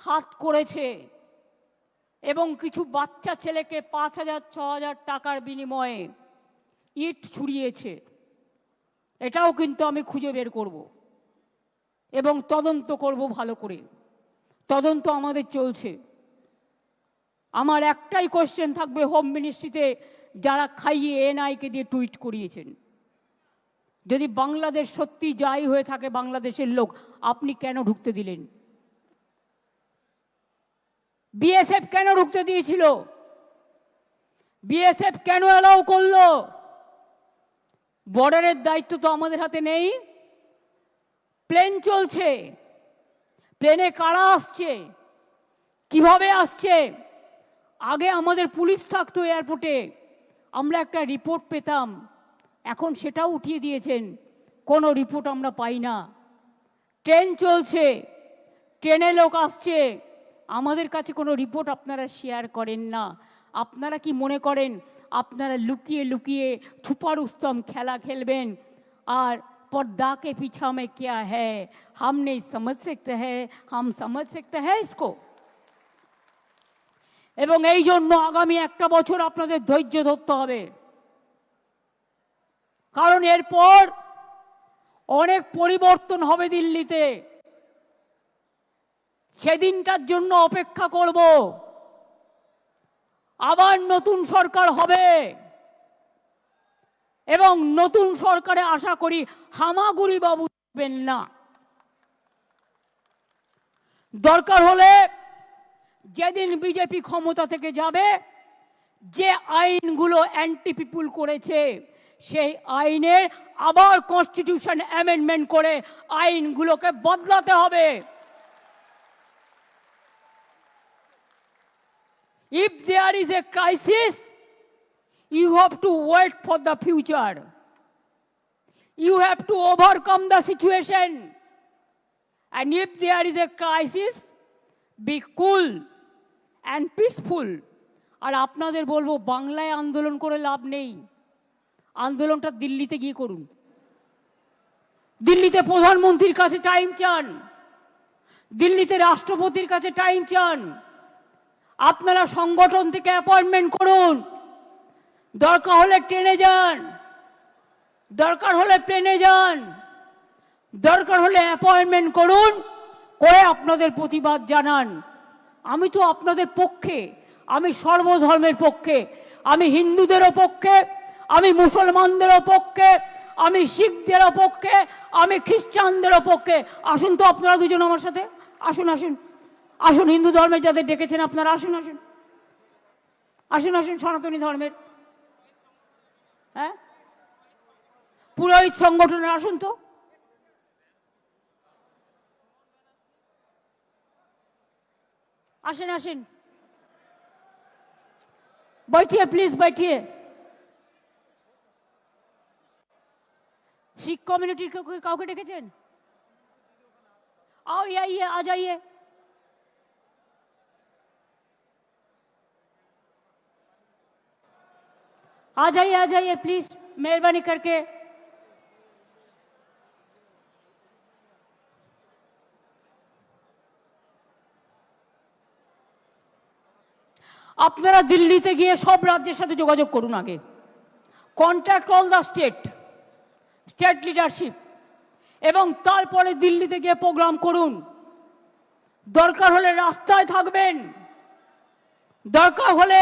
হাত করেছে এবং কিছু বাচ্চা ছেলেকে 5,000-6,000 টাকার বিনিময়ে ইট ছুড়িয়েছে। এটাও কিন্তু আমি খুঁজে বের করব এবং তদন্ত করব ভালো করে। তদন্ত আমাদের চলছে। আমার একটাই কোশ্চেন থাকবে, হোম মিনিস্ট্রিতে যারা খাইয়ে এনআইকে দিয়ে টুইট করিয়েছেন, যদি বাংলাদেশ সত্যি যাই হয়ে থাকে বাংলাদেশের লোক, আপনি কেন ঢুকতে দিলেন? বিএসএফ কেন ঢুকতে দিয়েছিল? বিএসএফ কেন অ্যালাউ করলো? বর্ডারের দায়িত্ব তো আমাদের হাতে নেই। প্লেন চলছে, প্লেনে কারা আসছে, কিভাবে আসছে? আগে আমাদের পুলিশ থাকতো এয়ারপোর্টে, আমরা একটা রিপোর্ট পেতাম, এখন সেটাও উঠিয়ে দিয়েছেন, কোনো রিপোর্ট আমরা পাই না। ট্রেন চলছে, ট্রেনে লোক আসছে, আমাদের কাছে কোনো রিপোর্ট আপনারা শেয়ার করেন না। আপনারা কি মনে করেন আপনারা লুকিয়ে লুকিয়ে ছুপা রুস্তম খেলা খেলবেন আর पर्दा के पीछा में क्या है हम नहीं समझ सकते हैं, हम समझ सकते हैं इसको। এবং এই জন্য আগামী একটা বছর আপনাদের ধৈর্য ধরতে হবে, কারণ এরপর অনেক পরিবর্তন হবে দিল্লিতে। সেদিনটার জন্য অপেক্ষা করব। আবার নতুন সরকার হবে এবং নতুন সরকারে আশা করি হামাগুড়ি বাবু থাকবেন না। দরকার হলে যেদিন বিজেপি ক্ষমতা থেকে যাবে, যে আইনগুলো অ্যান্টি পিপুল করেছে সেই আইনের আবার কনস্টিটিউশন অ্যামেন্ডমেন্ট করে আইনগুলোকে বদলাতে হবে। If there is a crisis, you have to wait for the future. You have to overcome the situation. And if there is a crisis, be cool and peaceful. আর আপনাদের বলবো, বাংলায় আন্দোলন করে লাভ নেই, আন্দোলনটা দিল্লিতে গিয়ে করুন। দিল্লিতে প্রধানমন্ত্রীর কাছে টাইম চান, দিল্লিতে রাষ্ট্রপতির কাছে টাইম চান। আপনারা সংগঠন থেকে অ্যাপয়েন্টমেন্ট করুন, দরকার হলে ট্রেনে যান, দরকার হলে প্লেনে যান, দরকার হলে অ্যাপয়েন্টমেন্ট করুন, করে আপনাদের প্রতিবাদ জানান। আমি তো আপনাদের পক্ষে, আমি সর্বধর্মের পক্ষে, আমি হিন্দুদেরও পক্ষে, আমি মুসলমানদেরও পক্ষে, আমি শিখদেরও পক্ষে, আমি খ্রিস্টানদেরও পক্ষে। আসুন তো আপনারা দুজন আমার সাথে, আসুন আসুন আসুন, হিন্দু ধর্মের যাদের ডেকেছেন আপনারা আসুন আসুন আসুন আসুন, সনাতনী ধর্মের হ্যাঁ, পুরোহিত সংগঠনের আসুন তো। আসেন আসেন, बैठिए प्लीज बैठिए। শিখ কমিউনিটির কাউকে ডেকেছেন? आओ ये आइए, आ जाइए। आ जाइए प्लीज, मेहरबानी करके। আপনারা দিল্লিতে গিয়ে সব রাজ্যের সাথে যোগাযোগ করুন আগে, contact all the state leadership, এবং তারপরে দিল্লিতে গিয়ে প্রোগ্রাম করুন। দরকার হলে রাস্তায় থাকবেন, দরকার হলে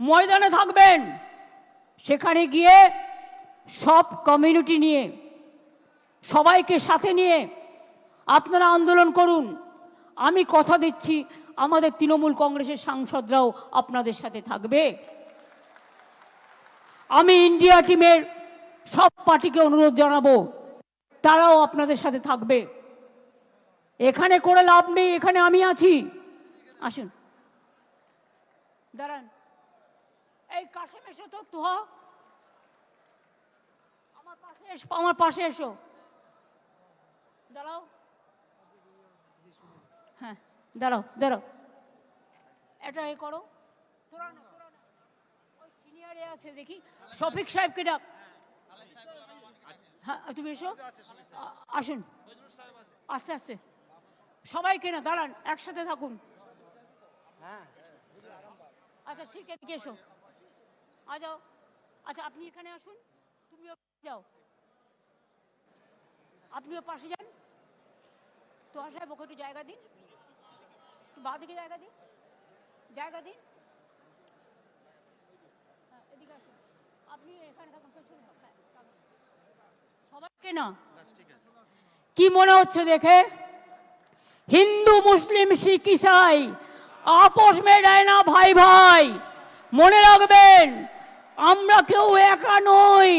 ময়দানে থাকবেন, সেখানে গিয়ে সব কমিউনিটি নিয়ে, সবাইকে সাথে নিয়ে আপনারা আন্দোলন করুন। আমি কথা দিচ্ছি আমাদের তৃণমূল কংগ্রেসের সাংসদরাও আপনাদের সাথে থাকবে। আমি ইন্ডিয়া টিমের সব পার্টিকে অনুরোধ জানাবো, তারাও আপনাদের সাথে থাকবে। এখানে করে লাভ নেই, এখানে আমি আছি। আসুন, দাঁড়ান, এই কাশেম এসো তো, তুহা আমার পাশে এসো, দাঁড়াও। হ্যাঁ, দাঁড়াও দাঁড়াও, এটা এ করো, তোরা না ওই সিনিয়রে আছে দেখি, শফিক সাহেবকে ডাক। হ্যাঁ তুমি এসো, আসুন আস্তে আস্তে, সবাইকে না, দাঁড়ান, একসাথে থাকুন। আচ্ছা ঠিক আছে, এসো, আ যাও। আচ্ছা আপনি এখানে আসুন, তুমিও যাও, আপনিও পাশে যান। তো সাহেব ওকে একটু জায়গা দিন, একটু বাঁ দিকে জায়গা দিন, জায়গা দিন। এদিকে আসুন, আপনি এখানে থাকুন, পেছনে সবাইকে না। কি মনে হচ্ছে দেখে? হিন্দু মুসলিম শিখ ইসাই আপোষ মে रहना ভাই ভাই। মনে রাখবেন, আমরা কেউ একা নই।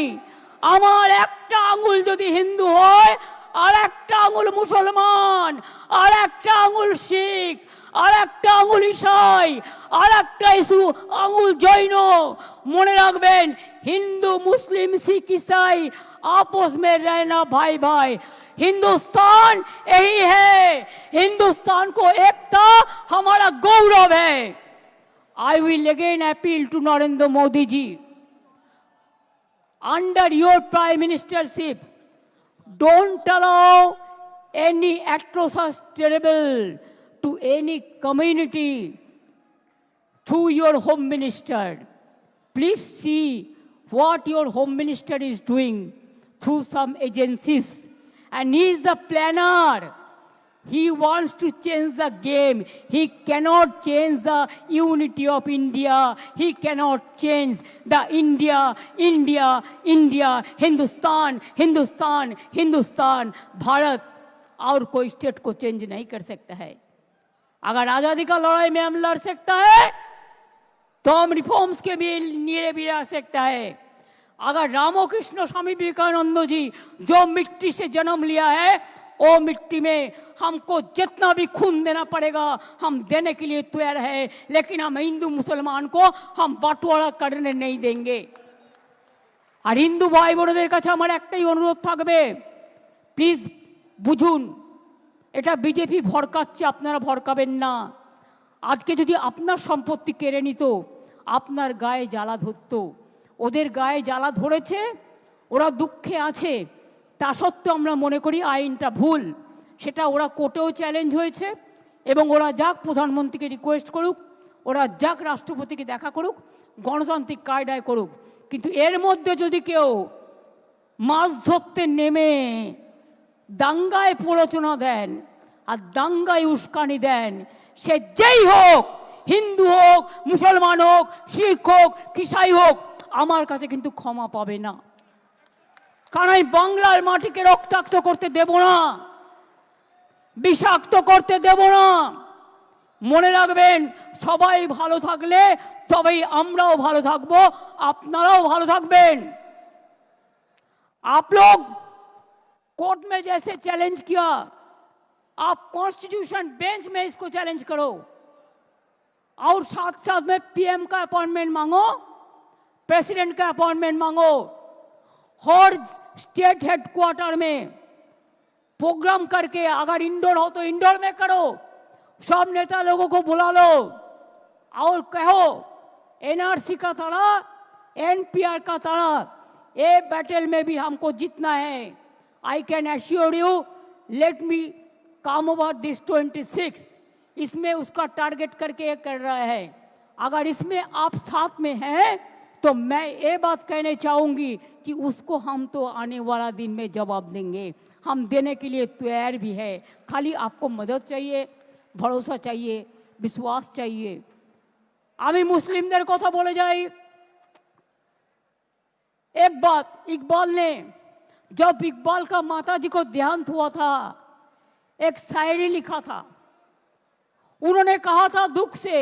আমার একটা আঙুল যদি হিন্দু হয়, আর একটা আঙুল মুসলমান, আর একটা আঙুল শিখ, আর একটা আঙুল ইসাই, আর একটা আঙুল জৈন। মনে রাখবেন, হিন্দু মুসলিম শিখ ইসাई आपस में रहना भाई भाई। हिंदुस्तान यही है, हिंदुस्तान को एकता हमारा गौरव है। I will again appeal to Narendra Modi ji, under your prime ministership, don't allow any atrocious terrible to any community through your home minister. Please see what your home minister is doing through some agencies, and he is the planner. He wants to change the game. He cannot change the unity of India. He cannot change the India, Hindustan, Hindustan, Bharat। और कोई state को change नहीं कर सकता है। अगर आजादी का लड़ाई में हम लड़ सकता है, तो हम रिफॉर्म्स के लिए भी लड़ सकता है। अगर रामकृष्ण स्वामी विवेकानंद जी जो मिट्टी से जन्म लिया है, वो मिट्टी में हमको जितना भी खून देना पड़ेगा हम देने के लिए तैयार है, लेकिन हम हिंदू मुसलमान को हम बंटवारा करने नहीं देंगे। और हिंदू भाई বোনদের কাছে আমার একটাই অনুরোধ থাকবে, প্লিজ বুঝুন, এটা বিজেপি ভরকাচ্ছে, আপনারা ভরকাবেন না। আজকে যদি আপনার সম্পত্তি কেড়ে নিত, আপনার গায়ে জ্বালা ধরতো। ওদের গায়ে জ্বালা ধরেছে, ওরা দুঃখে আছে, তা সত্ত্বেও আমরা মনে করি আইনটা ভুল। সেটা ওরা কোর্টেও চ্যালেঞ্জ হয়েছে, এবং ওরা যাক প্রধানমন্ত্রীকে রিকোয়েস্ট করুক, ওরা যাক রাষ্ট্রপতিকে দেখা করুক, গণতান্ত্রিক কায়দায় করুক। কিন্তু এর মধ্যে যদি কেউ মাছ ধরতে নেমে দাঙ্গায় প্ররোচনা দেন আর দাঙ্গায় উস্কানি দেন, সে যেই হোক, হিন্দু হোক, মুসলমান হোক, শিখ হোক, খ্রিস্টান হোক, আমার কাছে কিন্তু ক্ষমা পাবে না। কারণ আমি বাংলার মাটিকে রক্তাক্ত করতে দেব না, বিষাক্ত করতে দেব না। মনে রাখবেন সবাই ভালো থাকলে তবেই আমরাও ভালো থাকবো, আপনারাও ভালো থাকবেন। आप लोग कोर्ट में जैसे चैलेंज किया, आप कॉन्स्टिट्यूशन बेंच में इसको चैलेंज करो और साथ साथ में पीएम का अपॉइंटमेंट मांगो, प्रेसिडेंट का अपॉइंटमेंट मांगो। हर स्टेट हेडक्वार्टर में प्रोग्राम करके, अगर इंडोर हो तो इंडोर में करो, सब नेता लोगों को बुला लो और कहो एनआरसी का तरह, एनपीआर का तरह ये बैटल में भी हमको जीतना है। I can assure you, let me come over this 26, इसमें उसका टारगेट करके ये कर रहा है। अगर इसमें आप साथ में हैं तो मैं ये बात कहने चाहूँगी कि उसको हम तो आने वाला दिन में जवाब देंगे, हम देने के लिए तैयार भी है। खाली आपको मदद चाहिए, भरोसा चाहिए, विश्वास चाहिए। আমি মুসলিমদের কথা বলে যাই। एक बात, इकबाल ने, जब इकबाल का माता जी को देहांत हुआ था, एक शायरी लिखा था। उन्होंने कहा था दुख से,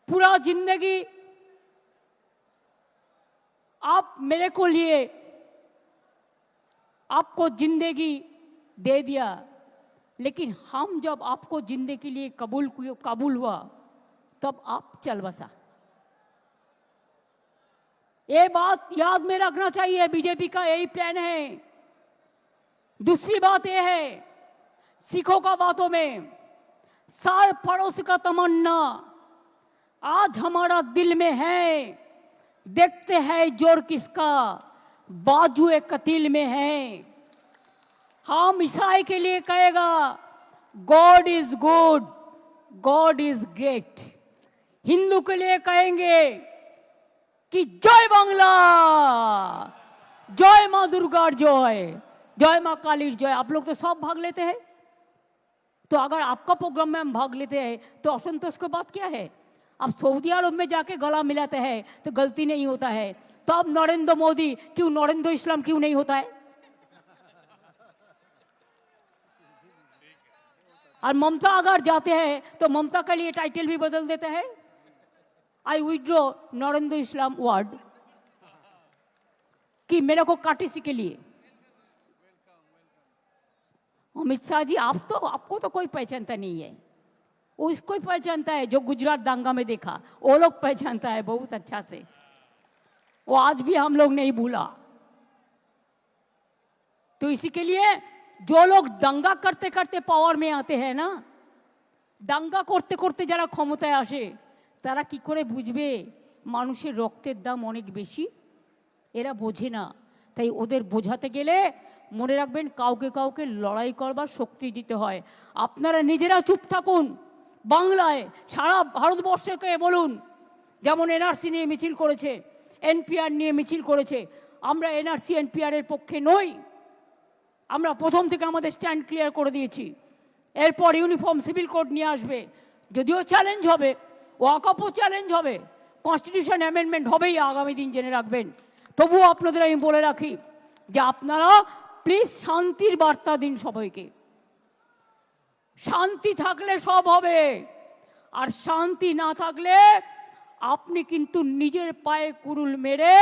पूरा जिंदगी आप मेरे को लिए, आपको जिंदगी दे दिया, लेकिन हम जब आपको जिंदगी के लिए कबूल हुआ तब आप चल बसा। ये बात याद में रखना चाहिए, बीजेपी का यही प्लान है। दूसरी बात यह है, सिखों का बातों में सार पड़ोस का तमन्ना आज हमारा दिल में है, देखते हैं जोर किसका बाजुए कतील में है। हम ईसाई के लिए कहेगा God is good, God is great. Hindu के लिए कहेंगे कि जय बांग्ला, जय माँ दुर्गा जय, जय माँ काली जय। आप लोग तो सब भाग लेते हैं, तो अगर आपका प्रोग्राम में हम भाग लेते हैं तो असंतोष की बात क्या है? आप सऊदी अरब में जाके गला मिलाते हैं तो गलती नहीं होता है, तो अब नरेंद्र मोदी क्यों, नरेंद्र इस्लाम क्यों नहीं होता है? और ममता अगर जाते हैं तो ममता के लिए टाइटल भी बदल देते हैं, आई विड्रॉ नरेंद्र इस्लाम वर्ड, कि मेरे को काटीसी के लिए। अमित शाह जी, आपको तो कोई पहचानता नहीं है, वो इसको ही पहचानता है जो गुजरात दांगा में देखा, वो लोग पहचानता है बहुत अच्छा से, वो आज भी हम लोग नहीं भूला। तो इसी के लिए जो लोग दंगा करते करते पावर में आते हैं ना, दंगा करते करते যারা ক্ষমতায় আসে তারা কি করে বুঝবে মানুষের রক্তের দাম অনেক বেশি? এরা বোঝে না। তাই ওদের বোঝাতে গেলে মনে রাখবেন কাউকে কাউকে লড়াই করবার শক্তি দিতে হয়। আপনারা নিজেরা চুপ থাকুন, বাংলায় সারা ভারতবর্ষকে বলুন, যেমন এনআরসি নিয়ে মিছিল করেছে, এনপিআর নিয়ে মিছিল করেছে, আমরা এনআরসি এনপিআর এর পক্ষে নই। আমরা প্রথম থেকে আমাদের স্ট্যান্ড ক্লিয়ার করে দিয়েছি। এরপর ইউনিফর্ম সিভিল কোড নিয়ে আসবে, যদিও চ্যালেঞ্জ হবে, ওয়াকফও চ্যালেঞ্জ হবে, কনস্টিটিউশন অ্যামেন্ডমেন্ট হবেই আগামী দিন, জেনে রাখবেন। তবুও আপনাদের আমি বলে রাখি যে আপনারা প্লিজ শান্তির বার্তা দিন সবাইকে। শান্তি থাকলে সব হবে, আর শান্তি না থাকলে আপনি কিন্তু নিজের পায়ে কুড়ুল মেরে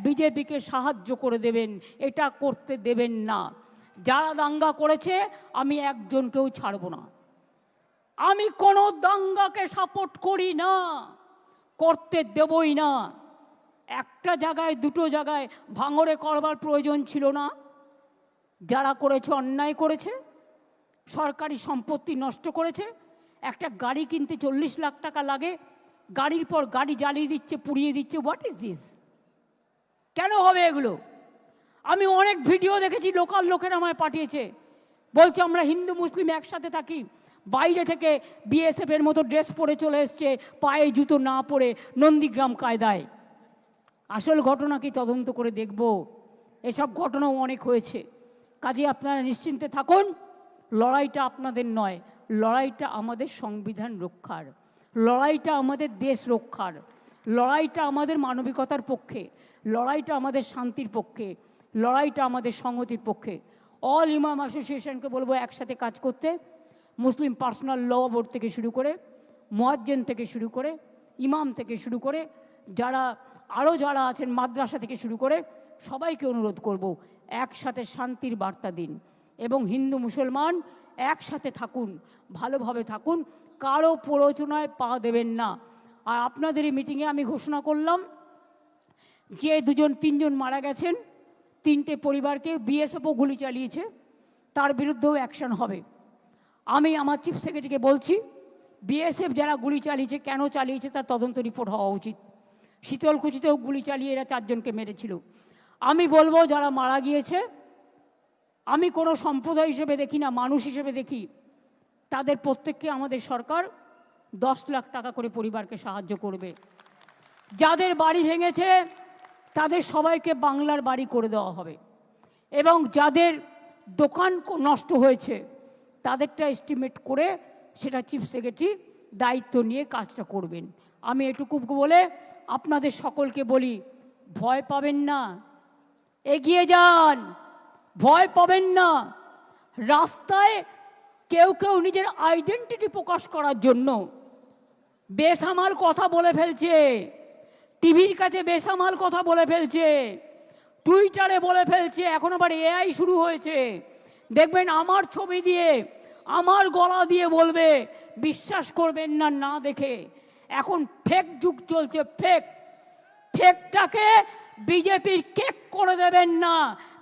বিজেপিকে সাহায্য করে দেবেন, এটা করতে দেবেন না। যারা দাঙ্গা করেছে আমি একজনকেও ছাড়ব না। আমি কোনো দাঙ্গাকে সাপোর্ট করি না, করতে দেবই না। একটা জায়গায় দুটো জায়গায় ভাঙড়ে করবার প্রয়োজন ছিল না। যারা করেছে অন্যায় করেছে, সরকারি সম্পত্তি নষ্ট করেছে, একটা গাড়ি কিনতে 40 লাখ টাকা লাগে, গাড়ির পর গাড়ি জ্বালিয়ে দিচ্ছে, পুড়িয়ে দিচ্ছে। What is this? কেন হবে এগুলো? আমি অনেক ভিডিও দেখেছি, লোকাল লোকেরা আমায় পাঠিয়েছে, বলছে আমরা হিন্দু মুসলিম একসাথে থাকি, বাইরে থেকে বিএসএফ এর মতো ড্রেস পরে চলে এসছে, পায়ে জুতো না পরে, নন্দীগ্রাম কায়দায়। আসল ঘটনা কি তদন্ত করে দেখব। এসব ঘটনাও অনেক হয়েছে। কাজে আপনারা নিশ্চিন্তে থাকুন, লড়াইটা আপনাদের নয়, লড়াইটা আমাদের সংবিধান রক্ষার, লড়াইটা আমাদের দেশ রক্ষার, লড়াইটা আমাদের মানবিকতার পক্ষে, লড়াইটা আমাদের শান্তির পক্ষে, লড়াইটা আমাদের সংহতির পক্ষে। অল ইমাম অ্যাসোসিয়েশনকে বলবো একসাথে কাজ করতে, মুসলিম পার্সোনাল ল বোর্ড থেকে শুরু করে, মুয়াজ্জিন থেকে শুরু করে, ইমাম থেকে শুরু করে, যারা আরও যারা আছেন মাদ্রাসা থেকে শুরু করে সবাইকে অনুরোধ করব একসাথে শান্তির বার্তা দিন এবং হিন্দু মুসলমান একসাথে থাকুন, ভালোভাবে থাকুন, কারো প্ররোচনায় পা দেবেন না। আর আপনাদের এই মিটিংয়ে আমি ঘোষণা করলাম যে 2-3 মারা গেছেন, 3টে পরিবারকে বিএসএফও গুলি চালিয়েছে, তার বিরুদ্ধেও অ্যাকশন হবে। আমি আমার চিফ সেক্রেটারিকে বলছি বিএসএফ যারা গুলি চালিয়েছে, কেন চালিয়েছে তার তদন্ত রিপোর্ট হওয়া উচিত। শীতলকুচিতেও গুলি চালিয়ে এরা 4 জনকে মেরেছিল। আমি বলবো যারা মারা গিয়েছে, আমি কোনো সম্প্রদায় হিসেবে দেখি না, মানুষ হিসেবে দেখি, তাদের প্রত্যেককে আমাদের সরকার 10 লাখ টাকা করে পরিবারকে সাহায্য করবে। যাদের বাড়ি ভেঙেছে তাদের সবাইকে বাংলার বাড়ি করে দেওয়া হবে এবং যাদের দোকান নষ্ট হয়েছে তাদেরটা এস্টিমেট করে সেটা চিফ সেক্রেটারি দায়িত্ব নিয়ে কাজটা করবেন। আমি এটুকু বলে আপনাদের সকলকে বলি, ভয় পাবেন না, এগিয়ে যান, ভয় পাবেন না। রাস্তায় কেউ কেউ নিজের আইডেন্টিটি প্রকাশ করার জন্য বেসামাল কথা বলে ফেলছে, টিভির কাছে বেসামাল কথা বলে ফেলছে, টুইটারে বলে ফেলছে, এখন আবার এআই শুরু হয়েছে, দেখবেন আমার ছবি দিয়ে আমার গলা দিয়ে বলবে, বিশ্বাস করবেন না না দেখে। এখন ফেক যুগ চলছে, ফেকটাকে বিজেপির কেক করে দেবেন না,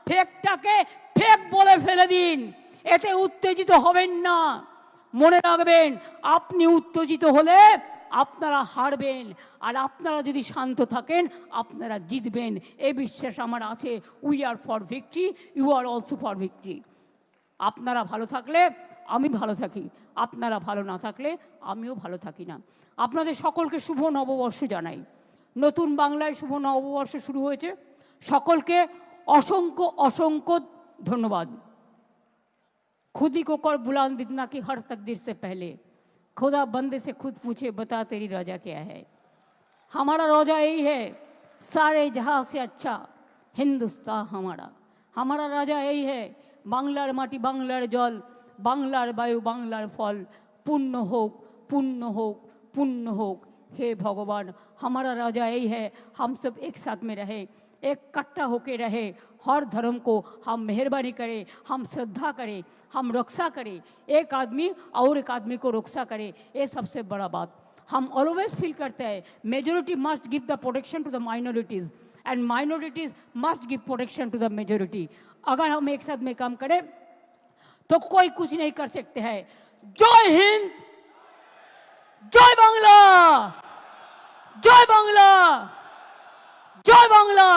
ফেকটাকে ফেক বলে ফেলে দিন, এতে উত্তেজিত হবেন না। মনে রাখবেন আপনি উত্তেজিত হলে আপনারা হারবেন, আর আপনারা যদি শান্ত থাকেন আপনারা জিতবেন, এই বিশ্বাস আমার আছে। We are for victory, you are also for victory. আপনারা ভালো থাকলে আমি ভালো থাকি, আপনারা ভালো না থাকলে আমিও ভালো থাকি না। আপনাদের সকলকে শুভ নববর্ষ জানাই। নতুন বাংলায় শুভ নববর্ষ শুরু হয়েছে, সকলকে অসংখ্য অসংখ্য ধন্যবাদ। खुद ही को कर बुलंद इतना कि हर तकदीर से पहले खुदा बंदे से खुद पूछे, बता तेरी रजा क्या है। हमारा रोजा यही है, सारे जहां से अच्छा हिंदुस्तान हमारा। हमारा राजा यही है, बांग्लार माटी बांग्लार जल, बांग्लार वायु बांग्लार फल, पुण्य होक पुण्य होक पुण्य होक। हे भगवान, हमारा राजा यही है, हम सब एक साथ में रहे, इकट्ठा होके रहे, हर धर्म को हम मेहरबानी करें, हम श्रद्धा करें, हम रक्षा करें, एक आदमी और एक आदमी को रक्षा करे, ये सबसे बड़ा बात। हम ऑलवेज फील करते हैं majority must give the protection to the minorities and minorities must give protection to the majority. अगर हम एक साथ में काम करें तो कोई कुछ नहीं कर सकते हैं। जय हिंद, जय बांग्ला, जय बांग्ला, जय बांग्ला।